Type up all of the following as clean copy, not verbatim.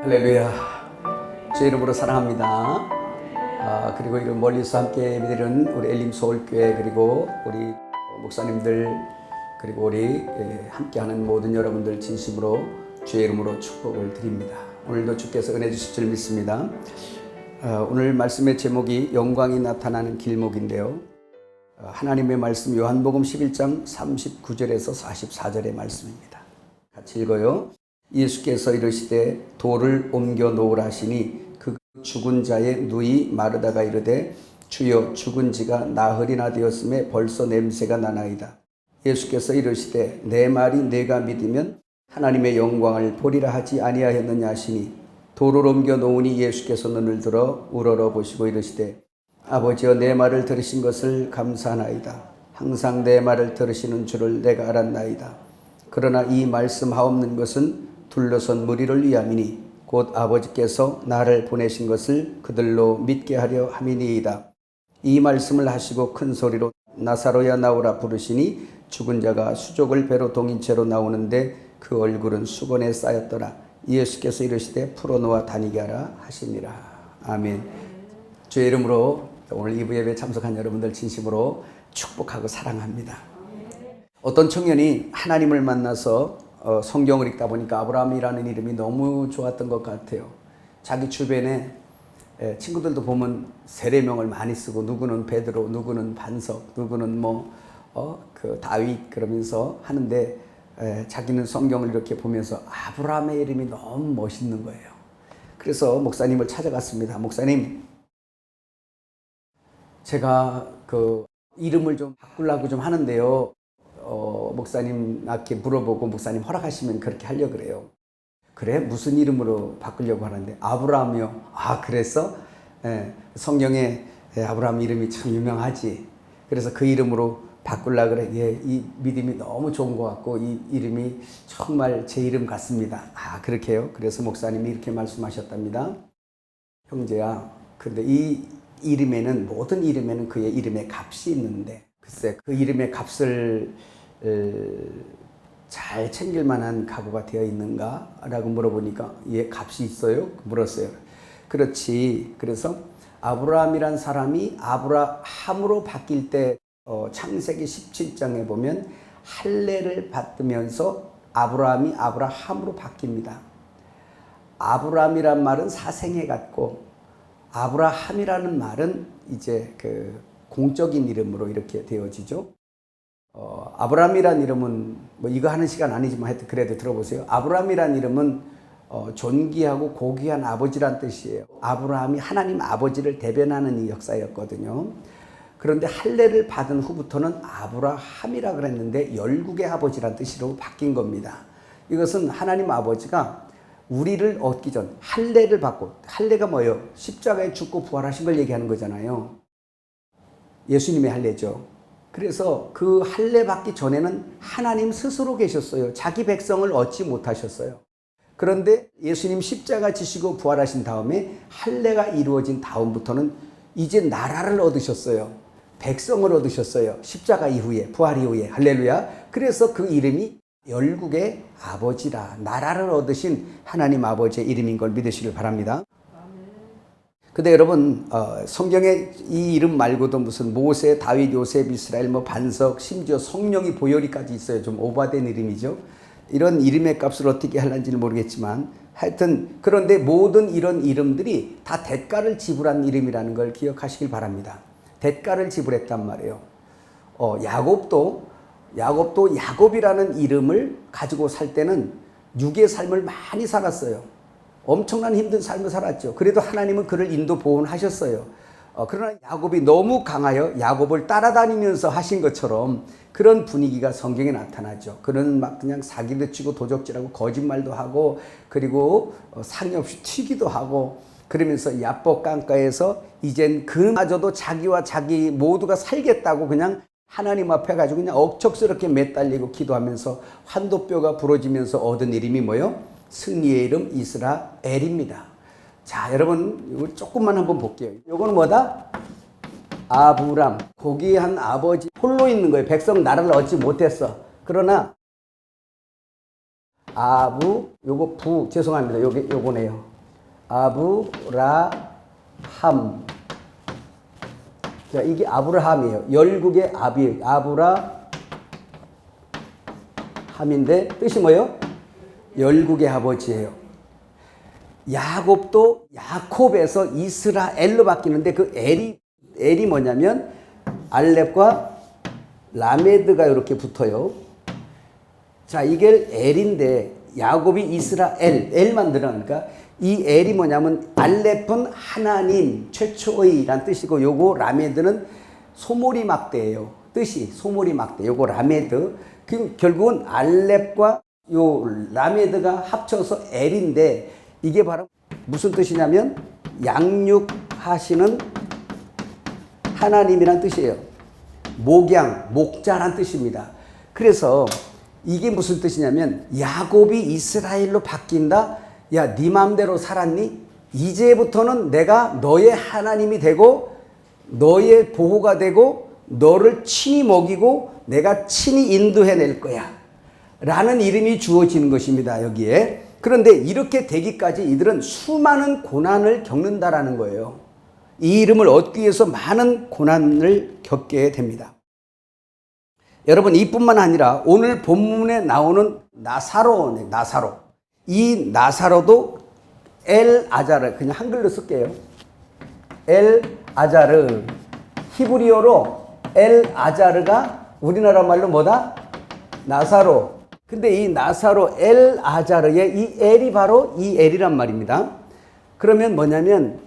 할렐루야. 제 이름으로 사랑합니다. 그리고 이런 멀리서 함께 믿는 우리 엘림 서울교회, 그리고 우리 목사님들, 그리고 우리 함께하는 모든 여러분들 진심으로 주의 이름으로 축복을 드립니다. 오늘도 주께서 은혜 주실 줄 믿습니다. 오늘 말씀의 제목이 영광이 나타나는 길목인데요. 하나님의 말씀 요한복음 11장 39절에서 44절의 말씀입니다. 같이 읽어요. 예수께서 이르시되 돌을 옮겨 놓으라 하시니 그 죽은 자의 누이 마르다가 이르되 주여 죽은 지가 나흘이나 되었음에 벌써 냄새가 나나이다. 예수께서 이르시되 내 말이 내가 믿으면 하나님의 영광을 보리라 하지 아니하였느냐 하시니 돌을 옮겨 놓으니 예수께서 눈을 들어 우러러 보시고 이르시되 아버지여 내 말을 들으신 것을 감사하나이다. 항상 내 말을 들으시는 줄을 내가 알았나이다. 그러나 이 말씀하옵는 것은 둘러선 무리를 위함이니 곧 아버지께서 나를 보내신 것을 그들로 믿게 하려 함이니이다. 이 말씀을 하시고 큰 소리로 나사로야 나오라 부르시니 죽은 자가 수족을 배로 동인 채로 나오는데 그 얼굴은 수건에 쌓였더라. 예수께서 이르시되 풀어놓아 다니게 하라 하시니라. 아멘. 주의 이름으로 오늘 2부 예배에 참석한 여러분들 진심으로 축복하고 사랑합니다. 어떤 청년이 하나님을 만나서 성경을 읽다 보니까 아브라함이라는 이름이 너무 좋았던 것 같아요. 자기 주변에 친구들도 보면 세례명을 많이 쓰고, 누구는 베드로, 누구는 반석, 누구는 다윗 그러면서 하는데, 자기는 성경을 이렇게 보면서 아브라함의 이름이 너무 멋있는 거예요. 그래서 목사님을 찾아갔습니다. 목사님, 제가 그 이름을 좀 바꾸려고 좀 하는데요. 목사님께 물어보고 목사님 허락하시면 그렇게 하려고 그래요. 그래? 무슨 이름으로 바꾸려고 하는데? 아브라함이요. 아, 그래서? 성경에 아브라함 이름이 참 유명하지. 그래서 그 이름으로 바꾸려고 그래. 이 믿음이 너무 좋은 것 같고 이 이름이 정말 제 이름 같습니다. 아, 그렇게요? 그래서 목사님이 이렇게 말씀하셨답니다. 형제야, 근데 이 이름에는, 모든 이름에는 그의 이름의 값이 있는데, 글쎄 그 이름의 값을 잘 챙길 만한 각오가 되어 있는가? 라고 물어보니까 값이 있어요? 물었어요. 그렇지. 그래서 아브라함이란 사람이 아브라함으로 바뀔 때 창세기 17장에 보면 할례를 받으면서 아브라함이 아브라함으로 바뀝니다. 아브라함이란 말은 사생애 같고, 아브라함이라는 말은 이제 그 공적인 이름으로 이렇게 되어지죠. 아브라함이란 이름은 이거 하는 시간 아니지만 하여튼 그래도 들어보세요. 아브라함이란 이름은 존귀하고 고귀한 아버지란 뜻이에요. 아브라함이 하나님 아버지를 대변하는 이 역사였거든요. 그런데 할례를 받은 후부터는 아브라함이라 그랬는데 열국의 아버지란 뜻으로 바뀐 겁니다. 이것은 하나님 아버지가 우리를 얻기 전 할례를 받고, 할례가 뭐예요? 십자가에 죽고 부활하신 걸 얘기하는 거잖아요. 예수님의 할례죠. 그래서 그 할례 받기 전에는 하나님 스스로 계셨어요. 자기 백성을 얻지 못하셨어요. 그런데 예수님 십자가 지시고 부활하신 다음에 할례가 이루어진 다음부터는 이제 나라를 얻으셨어요. 백성을 얻으셨어요. 십자가 이후에, 부활 이후에. 할렐루야. 그래서 그 이름이 열국의 아버지라, 나라를 얻으신 하나님 아버지의 이름인 걸 믿으시길 바랍니다. 근데 여러분, 성경에 이 이름 말고도 무슨 모세, 다윗, 요셉, 이스라엘, 반석, 심지어 성령이 보혈이까지 있어요. 좀 오바된 이름이죠. 이런 이름의 값을 어떻게 하는지는 모르겠지만, 하여튼 그런데 모든 이런 이름들이 다 대가를 지불한 이름이라는 걸 기억하시길 바랍니다. 대가를 지불했단 말이에요. 야곱도 야곱이라는 이름을 가지고 살 때는 육의 삶을 많이 살았어요. 엄청난 힘든 삶을 살았죠. 그래도 하나님은 그를 인도 보훈하셨어요. 그러나 야곱이 너무 강하여 야곱을 따라다니면서 하신 것처럼 그런 분위기가 성경에 나타나죠. 그는 막 그냥 사기도 치고 도적질하고 거짓말도 하고, 그리고 상의 없이 튀기도 하고, 그러면서 야복 강가에서 이젠 그마저도 자기와 자기 모두가 살겠다고 그냥 하나님 앞에 가지고 그냥 억척스럽게 매달리고 기도하면서 환도뼈가 부러지면서 얻은 이름이 뭐예요? 승리의 이름 이스라엘입니다. 자, 여러분 이거 조금만 한번 볼게요. 이거는 뭐다? 아브람, 고귀한 아버지, 홀로 있는 거예요. 백성 나라를 얻지 못했어. 그러나 요거 죄송합니다. 요거네요. 아브라함. 자, 이게 아브라함이에요. 열국의 아비, 아브라함인데 뜻이 뭐예요? 열국의 아버지예요. 야곱도 야콥에서 이스라엘로 바뀌는데 그 엘이 뭐냐면 알렙과 라메드가 이렇게 붙어요. 자, 이게 엘인데 야곱이 이스라엘, 엘만 들어가니까 이 엘이 뭐냐면 알렙은 하나님 최초의란 뜻이고 요거 라메드는 소몰이 막대예요. 뜻이 소몰이 막대. 요거 라메드. 결국은 알렙과 요 라메드가 합쳐서 엘인데 이게 바로 무슨 뜻이냐면 양육하시는 하나님이란 뜻이에요. 목양, 목자란 뜻입니다. 그래서 이게 무슨 뜻이냐면 야곱이 이스라엘로 바뀐다. 야, 네 맘대로 살았니? 이제부터는 내가 너의 하나님이 되고 너의 보호가 되고 너를 친히 먹이고 내가 친히 인도해낼 거야 라는 이름이 주어지는 것입니다. 여기에. 그런데 이렇게 되기까지 이들은 수많은 고난을 겪는다라는 거예요. 이 이름을 얻기 위해서 많은 고난을 겪게 됩니다. 여러분, 이뿐만 아니라 오늘 본문에 나오는 나사로. 이 나사로도 엘 아자르, 그냥 한글로 쓸게요. 엘 아자르. 히브리어로 엘 아자르가 우리나라 말로 뭐다? 나사로. 근데 이 나사로 엘 아자르의 이 엘이 바로 이 엘이란 말입니다. 그러면 뭐냐면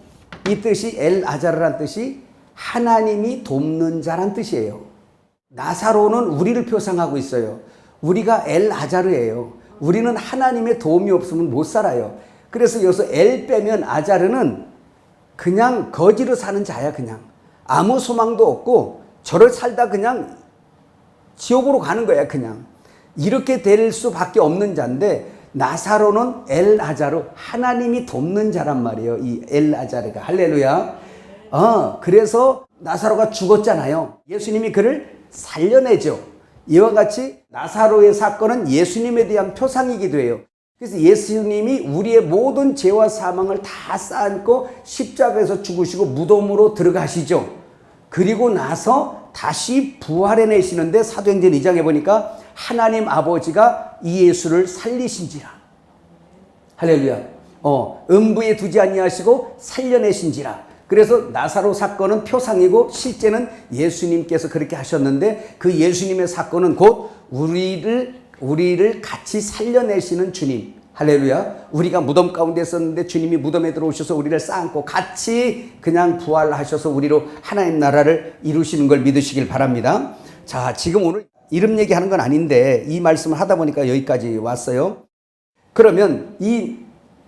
이 뜻이 엘 아자르란 뜻이 하나님이 돕는 자란 뜻이에요. 나사로는 우리를 표상하고 있어요. 우리가 엘 아자르예요. 우리는 하나님의 도움이 없으면 못 살아요. 그래서 여기서 엘 빼면 아자르는 그냥 거지로 사는 자야. 그냥 아무 소망도 없고 저를 살다 그냥 지옥으로 가는 거야. 그냥 이렇게 될 수밖에 없는 자인데 나사로는 엘 아자르, 하나님이 돕는 자란 말이에요. 이 엘 아자르가. 할렐루야. 그래서 나사로가 죽었잖아요. 예수님이 그를 살려내죠. 이와 같이 나사로의 사건은 예수님에 대한 표상이기도 해요. 그래서 예수님이 우리의 모든 죄와 사망을 다 쌓고 십자가에서 죽으시고 무덤으로 들어가시죠. 그리고 나서 다시 부활해내시는데 사도행전 2장에 보니까 하나님 아버지가 이 예수를 살리신지라. 할렐루야. 음부에 두지 아니하시고 살려내신지라. 그래서 나사로 사건은 표상이고 실제는 예수님께서 그렇게 하셨는데 그 예수님의 사건은 곧 우리를 같이 살려내시는 주님. 할렐루야. 우리가 무덤 가운데 있었는데 주님이 무덤에 들어오셔서 우리를 쌓고 같이 그냥 부활하셔서 우리로 하나님 나라를 이루시는 걸 믿으시길 바랍니다. 자, 지금 오늘 이름 얘기하는 건 아닌데 이 말씀을 하다 보니까 여기까지 왔어요. 그러면 이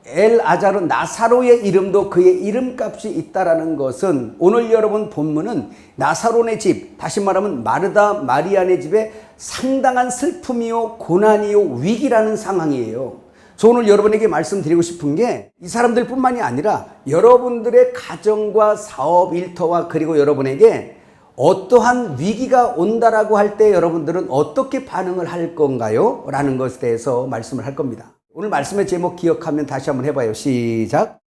엘 아자르 나사로의 이름도 그의 이름값이 있다라는 것은 오늘 여러분 본문은 나사로네 집, 다시 말하면 마르다 마리아네 집에 상당한 슬픔이요 고난이요 위기라는 상황이에요. 저 오늘 여러분에게 말씀드리고 싶은 게 이 사람들뿐만이 아니라 여러분들의 가정과 사업 일터와 그리고 여러분에게 어떠한 위기가 온다라고 할 때 여러분들은 어떻게 반응을 할 건가요? 라는 것에 대해서 말씀을 할 겁니다. 오늘 말씀의 제목 기억하면 다시 한번 해봐요. 시작.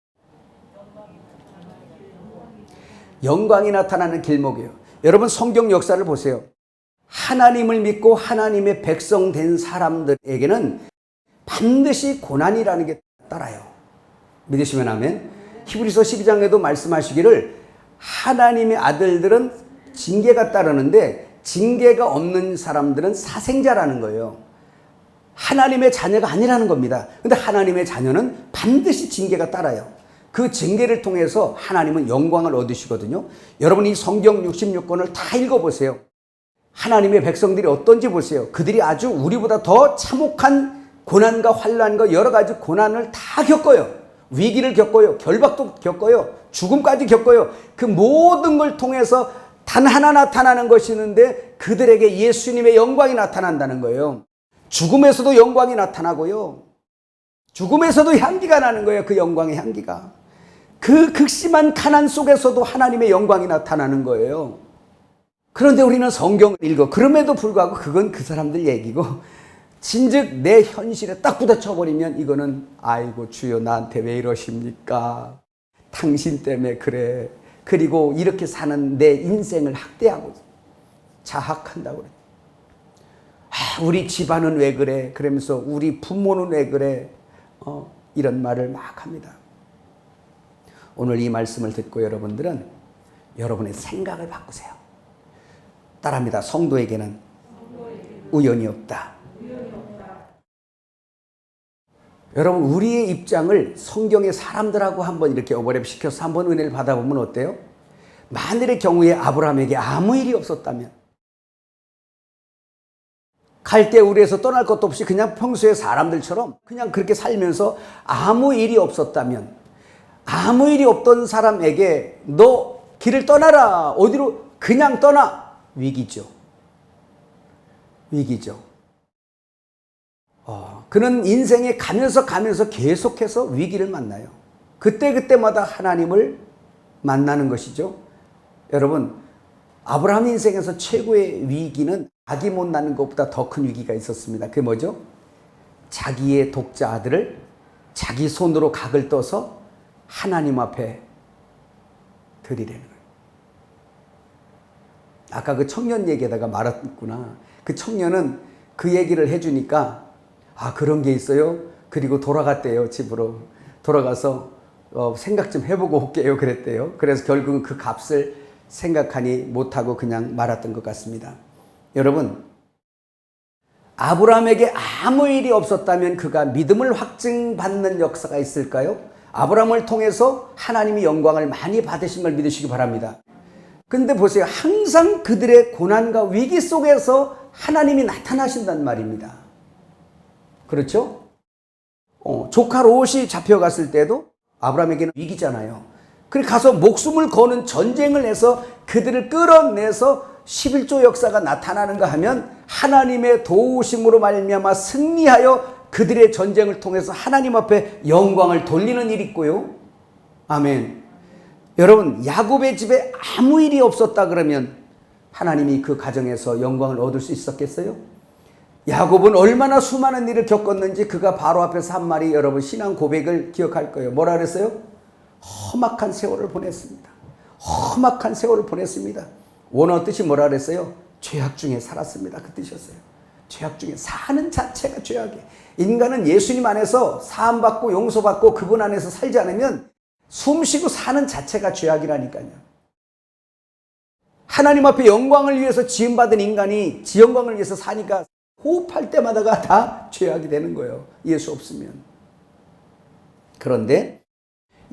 영광이 나타나는 길목이에요. 여러분 성경 역사를 보세요. 하나님을 믿고 하나님의 백성 된 사람들에게는 반드시 고난이라는 게 따라요. 믿으시면 아멘. 히브리서 12장에도 말씀하시기를 하나님의 아들들은 징계가 따르는데 징계가 없는 사람들은 사생자라는 거예요. 하나님의 자녀가 아니라는 겁니다. 근데 하나님의 자녀는 반드시 징계가 따라요. 그 징계를 통해서 하나님은 영광을 얻으시거든요. 여러분 이 성경 66권을 다 읽어보세요. 하나님의 백성들이 어떤지 보세요. 그들이 아주 우리보다 더 참혹한 고난과 환난과 여러 가지 고난을 다 겪어요. 위기를 겪어요. 결박도 겪어요. 죽음까지 겪어요. 그 모든 걸 통해서 단 하나 나타나는 것이 있는데 그들에게 예수님의 영광이 나타난다는 거예요. 죽음에서도 영광이 나타나고요. 죽음에서도 향기가 나는 거예요. 그 영광의 향기가. 그 극심한 가난 속에서도 하나님의 영광이 나타나는 거예요. 그런데 우리는 성경을 읽어. 그럼에도 불구하고 그건 그 사람들 얘기고 진즉 내 현실에 딱 부딪혀버리면 이거는 아이고 주여 나한테 왜 이러십니까? 당신 때문에 그래. 그리고 이렇게 사는 내 인생을 학대하고 자학한다고 그래. 우리 집안은 왜 그래? 그러면서 우리 부모는 왜 그래? 이런 말을 막 합니다. 오늘 이 말씀을 듣고 여러분들은 여러분의 생각을 바꾸세요. 따라합니다. 성도에게는 우연이 없다. 여러분 우리의 입장을 성경의 사람들하고 한번 이렇게 오버랩시켜서 한번 은혜를 받아보면 어때요? 만일의 경우에 아브라함에게 아무 일이 없었다면, 갈대우르에서 떠날 것도 없이 그냥 평소에 사람들처럼 그냥 그렇게 살면서 아무 일이 없었다면, 아무 일이 없던 사람에게 너 길을 떠나라, 어디로 그냥 떠나, 위기죠. 위기죠. 그는 인생에 가면서 계속해서 위기를 만나요. 그때마다 하나님을 만나는 것이죠. 여러분 아브라함 인생에서 최고의 위기는 아기 못 낳는 것보다 더 큰 위기가 있었습니다. 그게 뭐죠? 자기의 독자 아들을 자기 손으로 각을 떠서 하나님 앞에 드리려는 거예요. 아까 그 청년 얘기에다가 말했구나. 그 청년은 그 얘기를 해주니까 그런 게 있어요? 그리고 돌아갔대요. 집으로 돌아가서 생각 좀 해보고 올게요 그랬대요. 그래서 결국은 그 값을 생각하니 못하고 그냥 말았던 것 같습니다. 여러분 아브라함에게 아무 일이 없었다면 그가 믿음을 확증받는 역사가 있을까요? 아브라함을 통해서 하나님이 영광을 많이 받으신 걸 믿으시기 바랍니다. 근데 보세요. 항상 그들의 고난과 위기 속에서 하나님이 나타나신단 말입니다. 그렇죠? 조카 롯이 잡혀갔을 때도 아브라함에게는 위기잖아요. 그래 가서 목숨을 거는 전쟁을 해서 그들을 끌어내서 11조 역사가 나타나는가 하면 하나님의 도우심으로 말미암아 승리하여 그들의 전쟁을 통해서 하나님 앞에 영광을 돌리는 일이 있고요. 아멘. 여러분 야곱의 집에 아무 일이 없었다 그러면 하나님이 그 가정에서 영광을 얻을 수 있었겠어요? 야곱은 얼마나 수많은 일을 겪었는지 그가 바로 앞에서 한 말이 여러분 신앙 고백을 기억할 거예요. 뭐라 그랬어요? 험악한 세월을 보냈습니다. 험악한 세월을 보냈습니다. 원어 뜻이 뭐라 그랬어요? 죄악 중에 살았습니다. 그 뜻이었어요. 죄악 중에 사는 자체가 죄악이에요. 인간은 예수님 안에서 사함받고 용서받고 그분 안에서 살지 않으면 숨쉬고 사는 자체가 죄악이라니까요. 하나님 앞에 영광을 위해서 지음받은 인간이 지 영광을 위해서 사니까 호흡할 때마다가 다 죄악이 되는 거예요. 예수 없으면. 그런데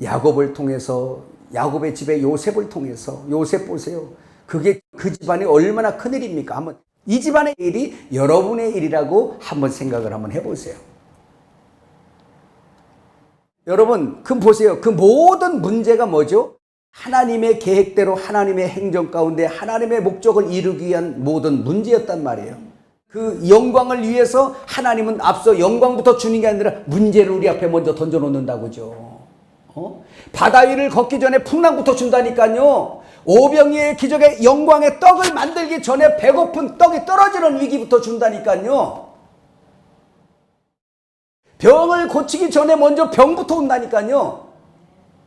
야곱을 통해서 야곱의 집에 요셉을 통해서 요셉 보세요. 그게 그 집안이 얼마나 큰 일입니까? 한번 이 집안의 일이 여러분의 일이라고 한번 생각을 한번 해보세요. 여러분 그 보세요. 그 모든 문제가 뭐죠? 하나님의 계획대로 하나님의 행정 가운데 하나님의 목적을 이루기 위한 모든 문제였단 말이에요. 그 영광을 위해서 하나님은 앞서 영광부터 주는 게 아니라 문제를 우리 앞에 먼저 던져놓는다고죠. 바다 위를 걷기 전에 풍랑부터 준다니까요. 오병이의 기적의 영광의 떡을 만들기 전에 배고픈 떡이 떨어지는 위기부터 준다니까요. 병을 고치기 전에 먼저 병부터 온다니까요.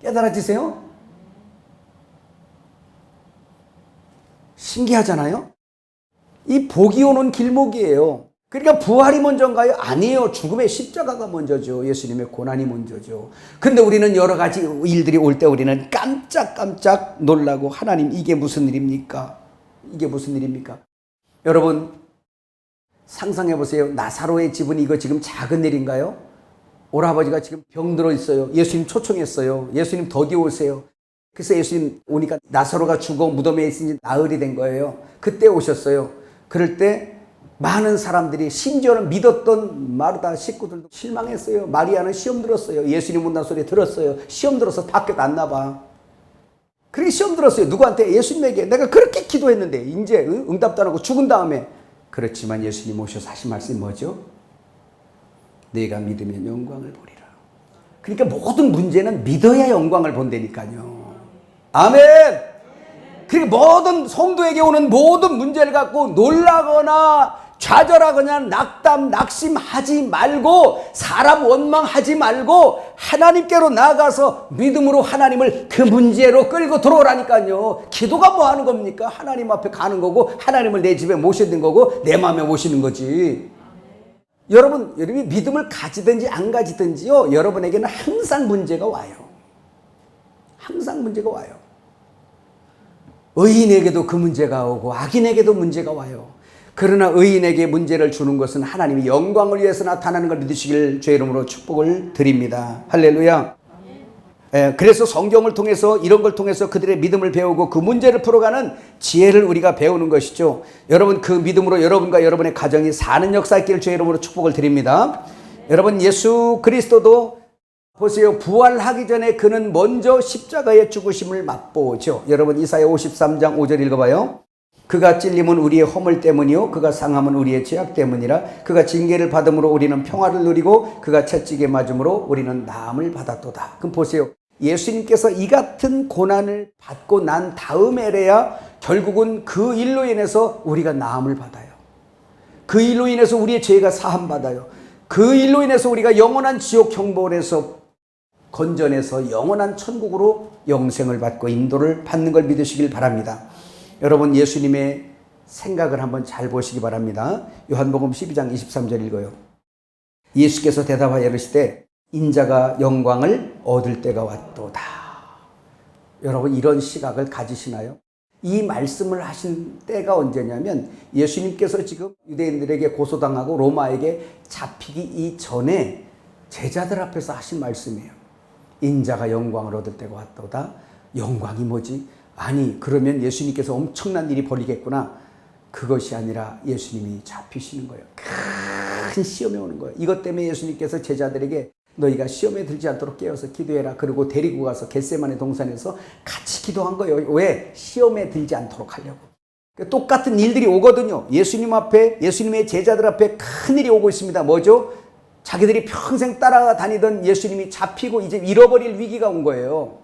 깨달아지세요? 신기하잖아요. 이 복이 오는 길목이에요. 그러니까 부활이 먼저인가요? 아니에요. 죽음의 십자가가 먼저죠. 예수님의 고난이 먼저죠. 근데 우리는 여러 가지 일들이 올 때 우리는 깜짝깜짝 놀라고 하나님 이게 무슨 일입니까? 이게 무슨 일입니까? 여러분 상상해 보세요. 나사로의 집은 이거 지금 작은 일인가요? 오라버지가 지금 병들어 있어요. 예수님 초청했어요. 예수님 더디 오세요. 그래서 예수님 오니까 나사로가 죽어 무덤에 있으니 나흘이 된 거예요. 그때 오셨어요. 그럴 때 많은 사람들이 심지어는 믿었던 마르다 식구들도 실망했어요. 마리아는 시험 들었어요. 예수님 온다는 소리 들었어요. 시험 들어서 밖에 났나 봐. 그렇게 시험 들었어요. 누구한테? 예수님에게. 내가 그렇게 기도했는데 이제 응답도 안 하고 죽은 다음에. 그렇지만 예수님 오셔서 하신 말씀이 뭐죠? 내가 믿으면 영광을 보리라. 그러니까 모든 문제는 믿어야 영광을 본다니까요. 아멘. 그리고 모든 성도에게 오는 모든 문제를 갖고 놀라거나 좌절하거나 낙담, 낙심하지 말고 사람 원망하지 말고 하나님께로 나아가서 믿음으로 하나님을 그 문제로 끌고 들어오라니까요. 기도가 뭐 하는 겁니까? 하나님 앞에 가는 거고 하나님을 내 집에 모시는 거고 내 마음에 모시는 거지. 여러분이 믿음을 가지든지 안 가지든지요, 여러분에게는 항상 문제가 와요. 항상 문제가 와요. 의인에게도 그 문제가 오고 악인에게도 문제가 와요. 그러나 의인에게 문제를 주는 것은 하나님의 영광을 위해서 나타나는 걸 믿으시길 주의 이름으로 축복을 드립니다. 할렐루야. 그래서 성경을 통해서 이런 걸 통해서 그들의 믿음을 배우고 그 문제를 풀어가는 지혜를 우리가 배우는 것이죠. 여러분 그 믿음으로 여러분과 여러분의 가정이 사는 역사 있기를 주의 이름으로 축복을 드립니다. 여러분 예수 그리스도도 보세요. 부활하기 전에 그는 먼저 십자가의 죽으심을 맛보죠. 여러분 이사야 53장 5절 읽어봐요. 그가 찔림은 우리의 허물 때문이요 그가 상함은 우리의 죄악 때문이라. 그가 징계를 받음으로 우리는 평화를 누리고 그가 채찍에 맞음으로 우리는 나음을 받았도다. 그럼 보세요. 예수님께서 이 같은 고난을 받고 난 다음에래야 결국은 그 일로 인해서 우리가 나음을 받아요. 그 일로 인해서 우리의 죄가 사함받아요. 그 일로 인해서 우리가 영원한 지옥 형벌에서 건전해서 영원한 천국으로 영생을 받고 인도를 받는 걸 믿으시길 바랍니다. 여러분 예수님의 생각을 한번 잘 보시기 바랍니다. 요한복음 12장 23절 읽어요. 예수께서 대답하여 이르시되 인자가 영광을 얻을 때가 왔도다. 여러분 이런 시각을 가지시나요? 이 말씀을 하신 때가 언제냐면 예수님께서 지금 유대인들에게 고소당하고 로마에게 잡히기 이전에 제자들 앞에서 하신 말씀이에요. 인자가 영광을 얻을 때가 왔도다. 영광이 뭐지? 아니 그러면 예수님께서 엄청난 일이 벌리겠구나. 그것이 아니라 예수님이 잡히시는 거예요. 큰 시험에 오는 거예요. 이것 때문에 예수님께서 제자들에게 너희가 시험에 들지 않도록 깨어서 기도해라. 그리고 데리고 가서 겟세마네 동산에서 같이 기도한 거예요. 왜? 시험에 들지 않도록 하려고. 똑같은 일들이 오거든요. 예수님 앞에, 예수님의 제자들 앞에 큰 일이 오고 있습니다. 뭐죠? 자기들이 평생 따라다니던 예수님이 잡히고 이제 잃어버릴 위기가 온 거예요.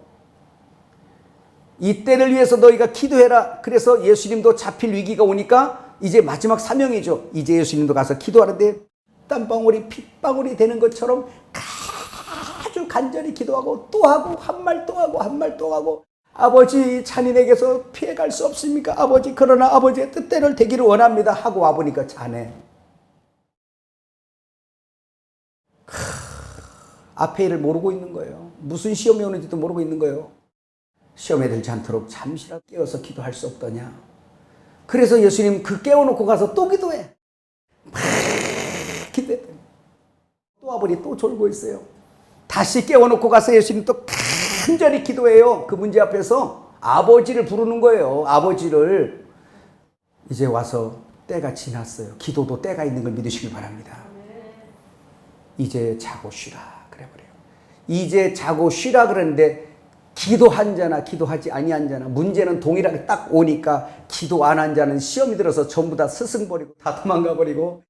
이때를 위해서 너희가 기도해라. 그래서 예수님도 잡힐 위기가 오니까 이제 마지막 사명이죠. 이제 예수님도 가서 기도하는데 땀방울이 핏방울이 되는 것처럼 아주 간절히 기도하고 또 하고 한 말 또 하고 한 말 또 하고 아버지 잔인에게서 피해갈 수 없습니까? 아버지 그러나 아버지의 뜻대로 되기를 원합니다. 하고 와보니까 자네. 앞에 일을 모르고 있는 거예요. 무슨 시험이 오는지도 모르고 있는 거예요. 시험에 들지 않도록 잠시라도 깨어서 기도할 수 없더냐. 그래서 예수님 그 깨워놓고 가서 또 기도해. 막 기도했더니 또 아버지 또 졸고 있어요. 다시 깨워놓고 가서 예수님 또 간절히 기도해요. 그 문제 앞에서 아버지를 부르는 거예요. 아버지를. 이제 와서 때가 지났어요. 기도도 때가 있는 걸 믿으시길 바랍니다. 이제 자고 쉬라 그래버려요. 이제 자고 쉬라 그러는데 기도한 자나 기도하지 아니한 자나 문제는 동일하게 딱 오니까 기도 안 한 자는 시험이 들어서 전부 다 스승버리고 다 도망가 버리고,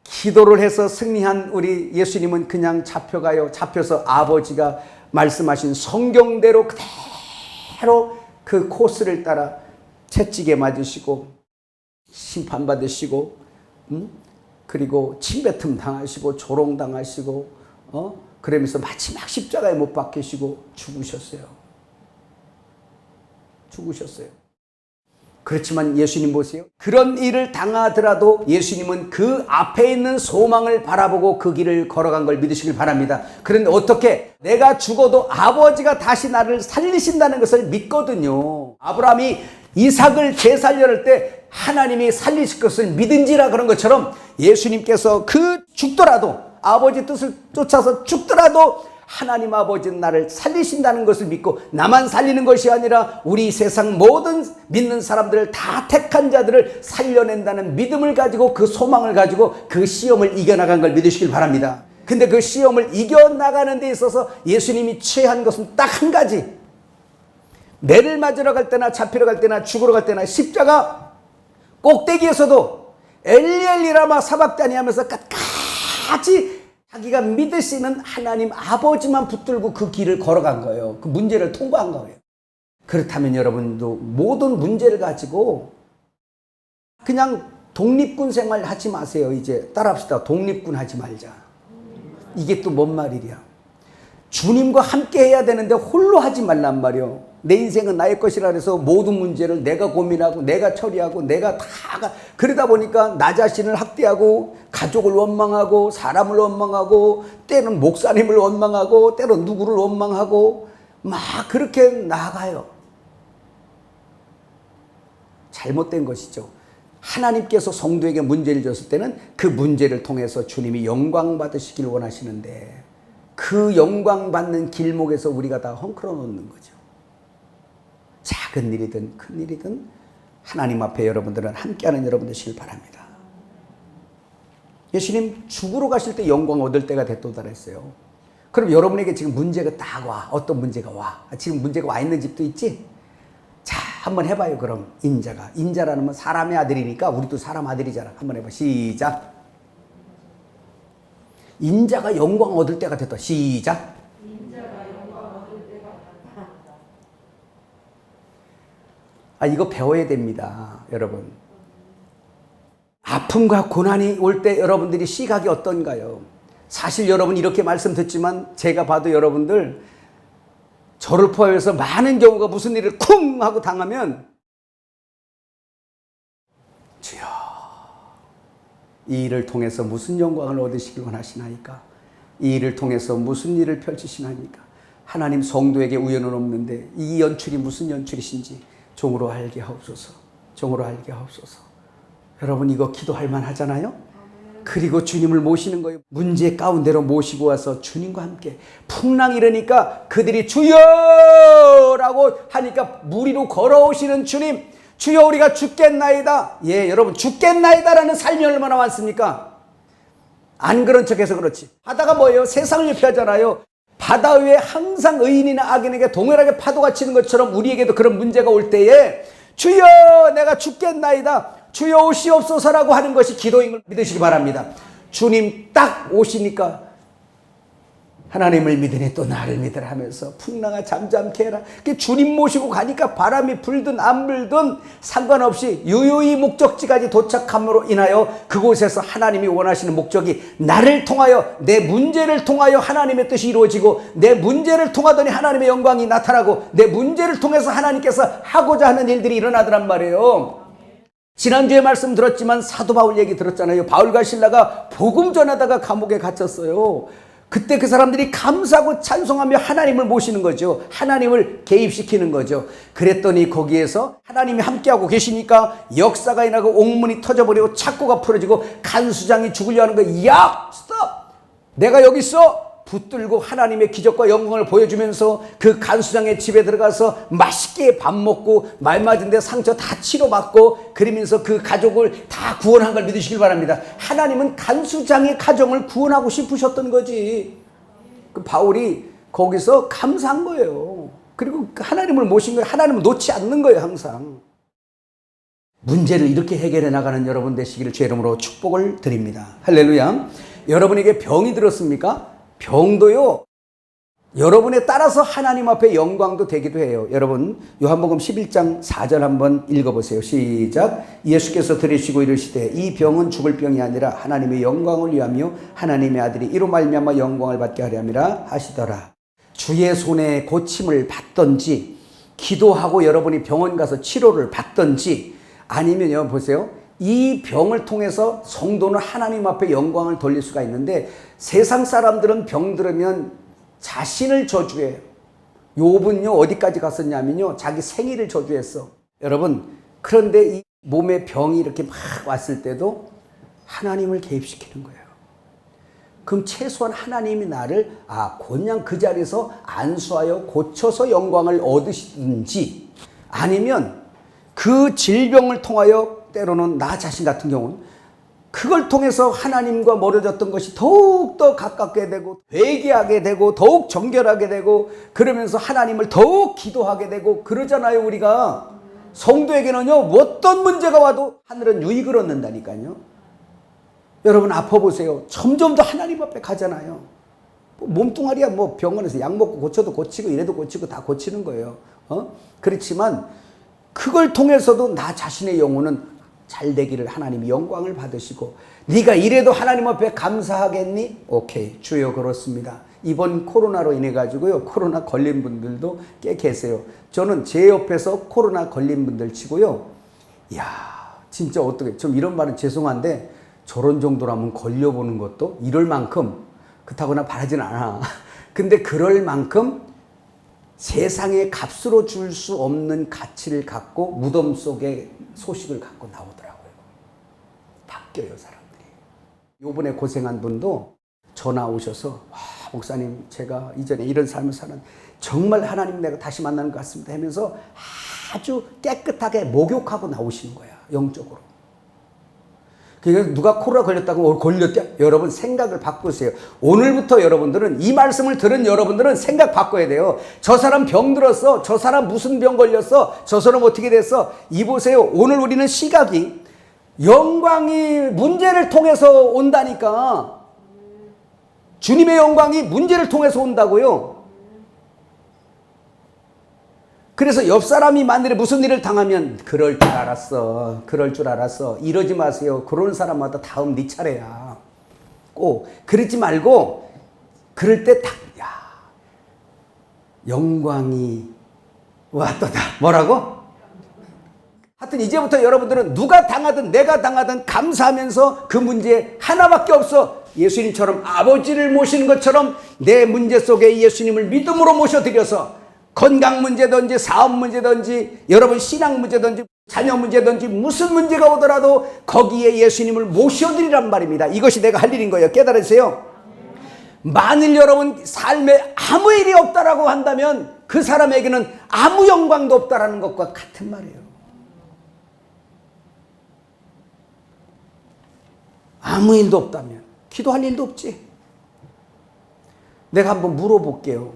기도를 해서 승리한 우리 예수님은 그냥 잡혀가요. 잡혀서 아버지가 말씀하신 성경대로 그대로 그 코스를 따라 채찍에 맞으시고 심판받으시고 그리고 침뱉음 당하시고 조롱당하시고 그러면서 마지막 십자가에 못 박히시고 죽으셨어요. 그렇지만 예수님 보세요. 그런 일을 당하더라도 예수님은 그 앞에 있는 소망을 바라보고 그 길을 걸어간 걸 믿으시길 바랍니다. 그런데 어떻게? 내가 죽어도 아버지가 다시 나를 살리신다는 것을 믿거든요. 아브라함이 이삭을 재살려 할 때 하나님이 살리실 것을 믿은지라 그런 것처럼 예수님께서 죽더라도 아버지 뜻을 쫓아서 죽더라도 하나님 아버지는 나를 살리신다는 것을 믿고 나만 살리는 것이 아니라 우리 세상 모든 믿는 사람들을 다 택한 자들을 살려낸다는 믿음을 가지고 그 소망을 가지고 그 시험을 이겨나간 걸 믿으시길 바랍니다. 근데 그 시험을 이겨나가는 데 있어서 예수님이 취한 것은 딱 한 가지. 매를 맞으러 갈 때나 잡히러 갈 때나 죽으러 갈 때나 십자가 꼭대기에서도 엘리 엘리 라마 사박다니 하면서 끝까지 자기가 믿으시는 하나님 아버지만 붙들고 그 길을 걸어간 거예요. 그 문제를 통과한 거예요. 그렇다면 여러분도 모든 문제를 가지고 그냥 독립군 생활 하지 마세요. 이제 따라합시다. 독립군 하지 말자. 이게 또 뭔 말이랴. 주님과 함께 해야 되는데 홀로 하지 말란 말이요. 내 인생은 나의 것이라 해서 모든 문제를 내가 고민하고 내가 처리하고 내가 다 그러다 보니까 나 자신을 학대하고 가족을 원망하고 사람을 원망하고 때로는 목사님을 원망하고 때로는 누구를 원망하고 막 그렇게 나아가요. 잘못된 것이죠. 하나님께서 성도에게 문제를 줬을 때는 그 문제를 통해서 주님이 영광 받으시길 원하시는데 그 영광 받는 길목에서 우리가 다 헝클어 놓는 거죠. 작은 일이든 큰 일이든 하나님 앞에 여러분들은 함께하는 여러분 되시길 바랍니다. 예수님 죽으러 가실 때 영광 얻을 때가 됐도다랬어요. 그럼 여러분에게 지금 문제가 딱 와. 어떤 문제가 와. 지금 문제가 와 있는 집도 있지? 자, 한번 해봐요. 그럼 인자라는 건 사람의 아들이니까 우리도 사람 아들이잖아. 한번 해봐. 시작. 인자가 영광 얻을 때가 됐다. 시작. 인자가 영광 얻을 때가 됐다. 이거 배워야 됩니다. 여러분. 아픔과 고난이 올 때 여러분들이 시각이 어떤가요? 사실 여러분 이렇게 말씀 듣지만 제가 봐도 여러분들 저를 포함해서 많은 경우가 무슨 일을 쿵 하고 당하면 주여 이 일을 통해서 무슨 영광을 얻으시길 원하시나이까? 이 일을 통해서 무슨 일을 펼치시나이까? 하나님 성도에게 우연은 없는데 이 연출이 무슨 연출이신지 종으로 알게 하옵소서. 종으로 알게 하옵소서. 여러분 이거 기도할 만하잖아요? 그리고 주님을 모시는 거예요. 문제 가운데로 모시고 와서 주님과 함께 풍랑이 일으니까 그들이 주여라고 하니까 물 위로 걸어오시는 주님, 주여 우리가 죽겠나이다. 예, 여러분 죽겠나이다라는 삶이 얼마나 많습니까? 안 그런 척해서 그렇지. 바다가 뭐예요? 세상을 예표하잖아요. 바다 위에 항상 의인이나 악인에게 동일하게 파도가 치는 것처럼 우리에게도 그런 문제가 올 때에 주여 내가 죽겠나이다. 주여 오시옵소서라고 하는 것이 기도인 걸 믿으시기 바랍니다. 주님 딱 오시니까 하나님을 믿으니 또 나를 믿으라 하면서 풍랑아 잠잠케 해라. 주님 모시고 가니까 바람이 불든 안 불든 상관없이 유유히 목적지까지 도착함으로 인하여 그곳에서 하나님이 원하시는 목적이 나를 통하여 내 문제를 통하여 하나님의 뜻이 이루어지고 내 문제를 통하더니 하나님의 영광이 나타나고 내 문제를 통해서 하나님께서 하고자 하는 일들이 일어나더란 말이에요. 지난주에 말씀 들었지만 사도 바울 얘기 들었잖아요. 바울과 실라가 복음 전하다가 감옥에 갇혔어요. 그때 그 사람들이 감사하고 찬송하며 하나님을 모시는 거죠. 하나님을 개입시키는 거죠. 그랬더니 거기에서 하나님이 함께하고 계시니까 역사가 일어나고 옥문이 터져버리고 착고가 풀어지고 간수장이 죽으려 하는 거예요. 야! 스톱! 내가 여기 있어! 붙들고 하나님의 기적과 영광을 보여주면서 그 간수장의 집에 들어가서 맛있게 밥 먹고 말 맞은데 상처 다 치료받고 그러면서 그 가족을 다 구원한 걸 믿으시길 바랍니다. 하나님은 간수장의 가정을 구원하고 싶으셨던 거지. 그 바울이 거기서 감사한 거예요. 그리고 하나님을 모신 거예요. 하나님을 놓지 않는 거예요. 항상. 문제를 이렇게 해결해 나가는 여러분 되시기를 주의 이름으로 축복을 드립니다. 할렐루야. 여러분에게 병이 들었습니까? 병도요 여러분에 따라서 하나님 앞에 영광도 되기도 해요. 여러분 요한복음 11장 4절 한번 읽어보세요. 시작. 예수께서 들으시고 이르시되 이 병은 죽을 병이 아니라 하나님의 영광을 위하며 하나님의 아들이 이로 말미암아 영광을 받게 하려 함이라 하시더라. 주의 손에 고침을 받든지 기도하고 여러분이 병원 가서 치료를 받든지 아니면요 보세요. 이 병을 통해서 성도는 하나님 앞에 영광을 돌릴 수가 있는데 세상 사람들은 병 들으면 자신을 저주해요. 욥은요 어디까지 갔었냐면요 자기 생일을 저주했어. 여러분 그런데 이 몸에 병이 이렇게 막 왔을 때도 하나님을 개입시키는 거예요. 그럼 최소한 하나님이 나를 그냥 그 자리에서 안수하여 고쳐서 영광을 얻으시든지 아니면 그 질병을 통하여 때로는 나 자신 같은 경우는 그걸 통해서 하나님과 멀어졌던 것이 더욱더 가깝게 되고 회개하게 되고 더욱 정결하게 되고 그러면서 하나님을 더욱 기도하게 되고 그러잖아요. 우리가 성도에게는요 어떤 문제가 와도 하늘은 유익을 얻는다니까요. 여러분 아파보세요. 점점 더 하나님 앞에 가잖아요. 몸뚱아리야 뭐 병원에서 약 먹고 고쳐도 고치고 이래도 고치고 다 고치는 거예요. 그렇지만 그걸 통해서도 나 자신의 영혼은 잘 되기를 하나님이 영광을 받으시고 네가 이래도 하나님 앞에 감사하겠니? 오케이 주여 그렇습니다. 이번 코로나로 인해 가지고요 코로나 걸린 분들도 꽤 계세요. 저는 제 옆에서 코로나 걸린 분들 치고요 이야 진짜 어떻게 좀 이런 말은 죄송한데 저런 정도라면 걸려보는 것도 이럴 만큼 그렇다거나 바라진 않아. 근데 그럴 만큼 세상에 값으로 줄 수 없는 가치를 갖고 무덤 속에 소식을 갖고 나오더라고요. 바뀌어요 사람들이. 요번에 고생한 분도 전화 오셔서 와 목사님 제가 이전에 이런 삶을 사는 정말 하나님 내가 다시 만나는 것 같습니다 하면서 아주 깨끗하게 목욕하고 나오시는 거야 영적으로. 그러니까 누가 코로나 걸렸다고 걸렸대? 여러분 생각을 바꾸세요. 오늘부터 여러분들은 이 말씀을 들은 여러분들은 생각 바꿔야 돼요. 저 사람 병 들었어. 저 사람 무슨 병 걸렸어. 저 사람 어떻게 됐어. 이 보세요. 오늘 우리는 시각이 영광이 문제를 통해서 온다니까. 주님의 영광이 문제를 통해서 온다고요. 그래서 옆 사람이 만일에 무슨 일을 당하면 그럴 줄 알았어. 그럴 줄 알았어. 이러지 마세요. 그런 사람마다 다음 네 차례야. 꼭 그러지 말고 그럴 때 딱 야 영광이 왔도다. 뭐라고? 하여튼 이제부터 여러분들은 누가 당하든 내가 당하든 감사하면서 그 문제 하나밖에 없어. 예수님처럼 아버지를 모시는 것처럼 내 문제 속에 예수님을 믿음으로 모셔드려서 건강 문제든지 사업 문제든지 여러분 신앙 문제든지 자녀 문제든지 무슨 문제가 오더라도 거기에 예수님을 모셔드리란 말입니다. 이것이 내가 할 일인 거예요. 깨달으세요? 만일 여러분 삶에 아무 일이 없다라고 한다면 그 사람에게는 아무 영광도 없다라는 것과 같은 말이에요. 아무 일도 없다면 기도할 일도 없지. 내가 한번 물어볼게요.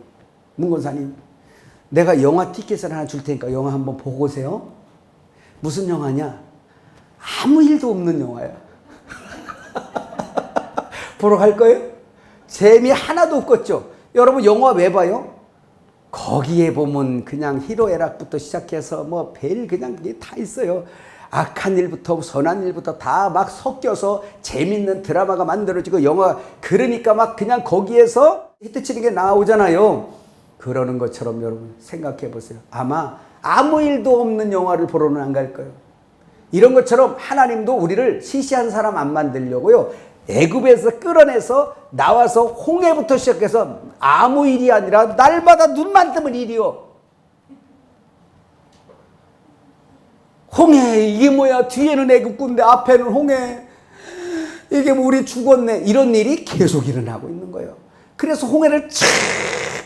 문건사님 내가 영화 티켓을 하나 줄 테니까 영화 한번 보고 오세요. 무슨 영화냐? 아무 일도 없는 영화야. 보러 갈 거예요? 재미 하나도 없겠죠? 여러분 영화 왜 봐요? 거기에 보면 그냥 희로애락부터 시작해서 뭐 별 그냥 다 있어요. 악한 일부터 선한 일부터 다 막 섞여서 재밌는 드라마가 만들어지고 영화 그러니까 막 그냥 거기에서 히트치는 게 나오잖아요. 그러는 것처럼 여러분 생각해 보세요. 아마 아무 일도 없는 영화를 보러는 안 갈 거예요. 이런 것처럼 하나님도 우리를 시시한 사람 안 만들려고요. 애굽에서 끌어내서 나와서 홍해부터 시작해서 아무 일이 아니라 날마다 눈만 뜨면 일이요. 홍해 이게 뭐야? 뒤에는 애굽군데 앞에는 홍해. 이게 뭐 우리 죽었네. 이런 일이 계속 일어나고 있는 거예요. 그래서 홍해를 촥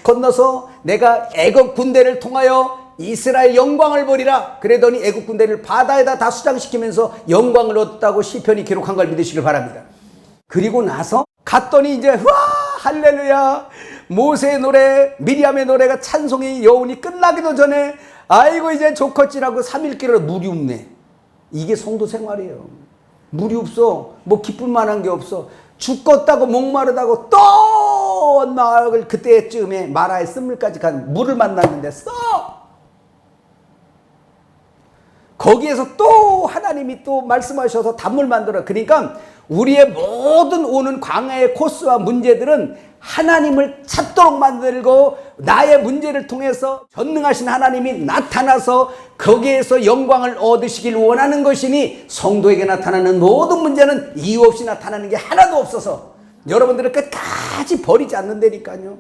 건너서 내가 애굽 군대를 통하여 이스라엘 영광을 보리라 그러더니 애굽 군대를 바다에다 다 수장시키면서 영광을 얻었다고 시편이 기록한 걸 믿으시길 바랍니다. 그리고 나서 갔더니 이제 와 할렐루야 모세의 노래 미리암의 노래가 찬송의 여운이 끝나기도 전에 아이고 이제 좋겠지라고 3일길로 물이 없네. 이게 성도 생활이에요. 물이 없어. 뭐 기쁠 만한 게 없어. 죽겠다고 목마르다고 또 나을 그때쯤에 마라의 쓴물까지 간 물을 만났는데 거기에서 또 하나님이 또 말씀하셔서 단물 만들어. 그러니까 우리의 모든 오는 광야의 코스와 문제들은 하나님을 찾도록 만들고 나의 문제를 통해서 전능하신 하나님이 나타나서 거기에서 영광을 얻으시길 원하는 것이니 성도에게 나타나는 모든 문제는 이유 없이 나타나는 게 하나도 없어서 여러분들은 끝까지 버리지 않는다니까요.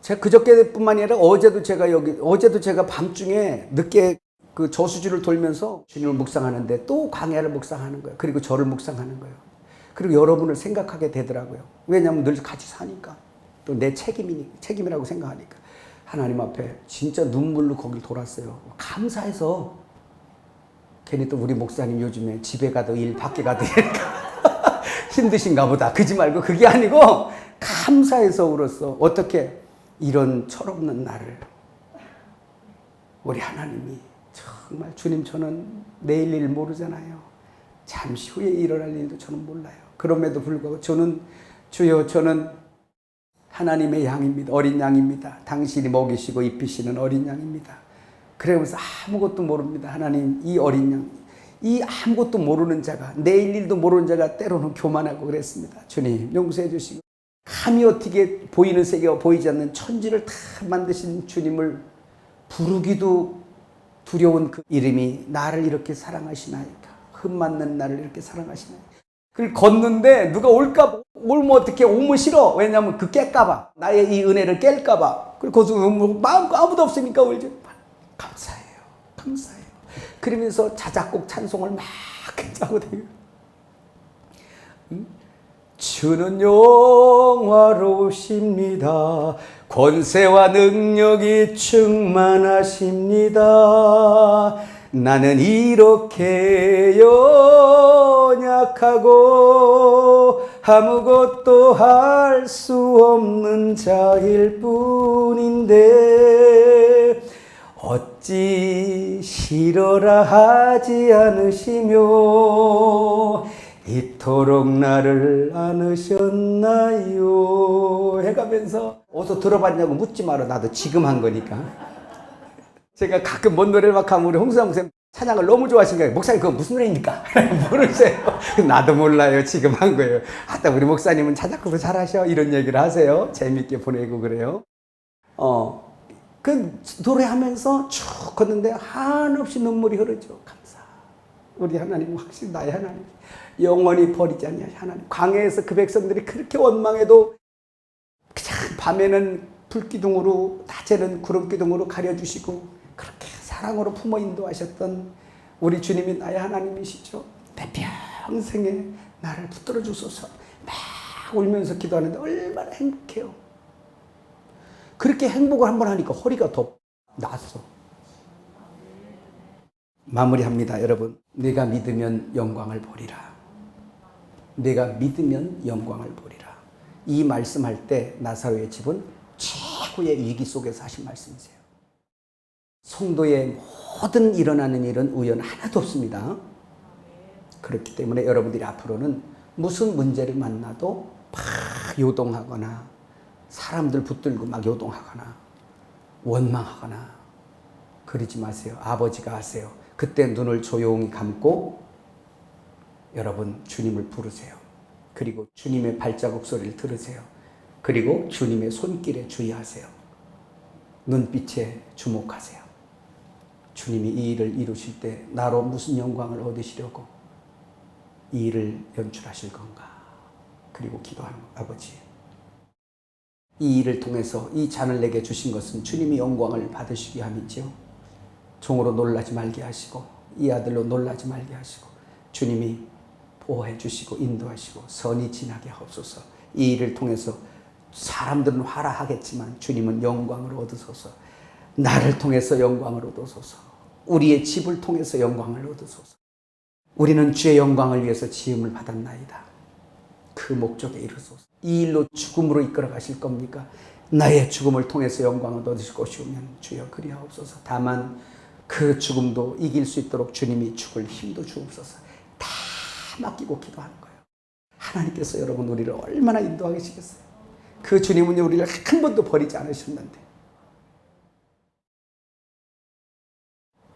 제가 그저께뿐만이 아니라 어제도 제가 밤중에 늦게 그 저수지를 돌면서 주님을 묵상하는데 또 광야를 묵상하는 거예요. 그리고 저를 묵상하는 거예요. 그리고 여러분을 생각하게 되더라고요. 왜냐하면 늘 같이 사니까. 또 내 책임이라고 생각하니까. 하나님 앞에 진짜 눈물로 거길 돌았어요. 감사해서. 괜히 또 우리 목사님 요즘에 집에 가도 일, 밖에 가도 일. 힘드신가 보다. 그지 말고 그게 아니고 감사해서 울었어. 어떻게 이런 철없는 나를 우리 하나님이 정말 주님 저는 내일 일 모르잖아요. 잠시 후에 일어날 일도 저는 몰라요. 그럼에도 불구하고 저는 주여 저는 하나님의 양입니다. 어린 양입니다. 당신이 먹이시고 입히시는 어린 양입니다. 그러면서 아무것도 모릅니다. 하나님, 이 어린 양, 이 아무것도 모르는 자가, 내일 일도 모르는 자가 때로는 교만하고 그랬습니다. 주님 용서해 주시고, 감히 어떻게 보이는 세계와 보이지 않는 천지를 다 만드신 주님을 부르기도 두려운 그 이름이 나를 이렇게 사랑하시나이까. 흠맞는 나를 이렇게 사랑하시나이까. 그걸 걷는데 누가 올까봐, 올면 어떻게, 오면 싫어. 왜냐하면 그 깰까봐, 나의 이 은혜를 깰까봐. 그리고 거기서 마음껏 아무도 없으니까 울죠. 감사해요, 감사해요. 그러면서 자작곡 찬송을 막 짜고 다녀요. 주는 영화로우십니다. 권세와 능력이 충만하십니다. 나는 이렇게 연약하고 아무것도 할 수 없는 자일 뿐인데 어찌 싫어라 하지 않으시며 이토록 나를 안으셨나요? 해가면서 어디서 들어봤냐고 묻지 마라. 나도 지금 한 거니까. 제가 가끔 뭔 노래를 막 하면 우리 홍수장 목사님 찬양을 너무 좋아하시니까, 목사님 그거 무슨 노래입니까? 모르세요. 나도 몰라요. 지금 한 거예요. 하다 우리 목사님은 찬양도 잘하셔. 이런 얘기를 하세요. 재밌게 보내고 그래요. 그 노래하면서 쭉 걷는데 한없이 눈물이 흐르죠. 감사. 우리 하나님 확실히 나의 하나님. 영원히 버리지 않냐 하나님. 광야에서 그 백성들이 그렇게 원망해도 그냥 밤에는 불기둥으로, 낮에는 구름기둥으로 가려주시고 그렇게 사랑으로 품어 인도하셨던 우리 주님이 나의 하나님이시죠. 내 평생에 나를 붙들어 주소서. 막 울면서 기도하는데 얼마나 행복해요. 그렇게 행복을 한번 하니까 허리가 더 나았어. 마무리합니다. 여러분, 내가 믿으면 영광을 보리라. 내가 믿으면 영광을 보리라. 이 말씀할 때 나사로의 집은 최고의 위기 속에서 하신 말씀이세요. 성도의 모든 일어나는 일은 우연 하나도 없습니다. 그렇기 때문에 여러분들이 앞으로는 무슨 문제를 만나도 막 요동하거나 사람들 붙들고 막 요동하거나 원망하거나 그러지 마세요. 아버지가 하세요. 그때 눈을 조용히 감고 여러분 주님을 부르세요. 그리고 주님의 발자국 소리를 들으세요. 그리고 주님의 손길에 주의하세요. 눈빛에 주목하세요. 주님이 이 일을 이루실 때 나로 무슨 영광을 얻으시려고 이 일을 연출하실 건가. 그리고 기도하는 아버지, 이 일을 통해서 이 잔을 내게 주신 것은 주님이 영광을 받으시기 함이지요. 종으로 놀라지 말게 하시고 이 아들로 놀라지 말게 하시고 주님이 보호해 주시고 인도하시고 선이 지나게 하옵소서. 이 일을 통해서 사람들은 화라하겠지만 주님은 영광을 얻으소서. 나를 통해서 영광을 얻으소서. 우리의 집을 통해서 영광을 얻으소서. 우리는 주의 영광을 위해서 지음을 받았나이다. 그 목적에 이르소서. 이 일로 죽음으로 이끌어 가실 겁니까? 나의 죽음을 통해서 영광을 얻으실 것이오면 주여 그리하옵소서. 다만 그 죽음도 이길 수 있도록 주님이 죽을 힘도 주옵소서. 다 맡기고 기도하는 거예요. 하나님께서 여러분 우리를 얼마나 인도하시겠어요. 그 주님은 우리를 한 번도 버리지 않으셨는데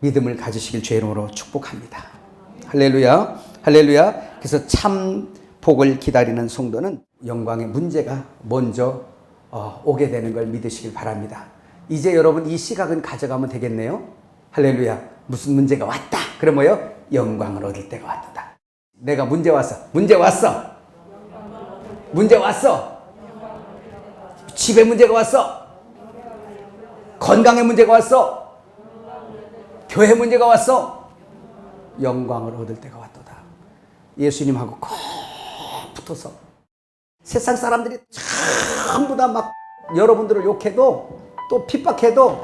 믿음을 가지시길 주의 이름으로 축복합니다. 할렐루야, 할렐루야. 그래서 참 복을 기다리는 성도는 영광의 문제가 먼저 오게 되는 걸 믿으시길 바랍니다. 이제 여러분 이 시각은 가져가면 되겠네요. 할렐루야. 무슨 문제가 왔다. 그럼 뭐요? 영광을 얻을 때가 왔다. 내가 문제 왔어. 문제 왔어. 문제 왔어. 집에 문제가 왔어. 건강에 문제가 왔어. 교회 문제가 왔어. 영광을 얻을 때가 왔도다. 예수님하고 꼭 붙어서 세상 사람들이 전부 다 막 여러분들을 욕해도 또 핍박해도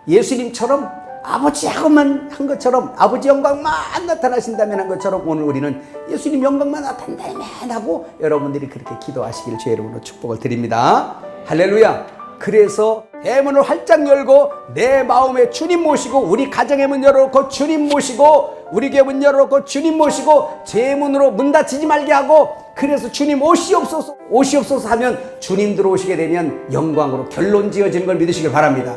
예수님처럼 아버지하고만 한 것처럼 아버지 영광만 나타나신다면 한 것처럼 오늘 우리는 예수님 영광만 나타낸다면 하고 여러분들이 그렇게 기도하시길 주의 이름으로 축복을 드립니다. 할렐루야. 그래서 대문을 활짝 열고 내 마음에 주님 모시고 우리 가정의 문 열어놓고 주님 모시고 우리 교회 문 열어놓고 주님 모시고 제 문으로 문 닫히지 말게 하고 그래서 주님 오시옵소서, 오시옵소서 하면 주님 들어오시게 되면 영광으로 결론 지어지는 걸 믿으시길 바랍니다.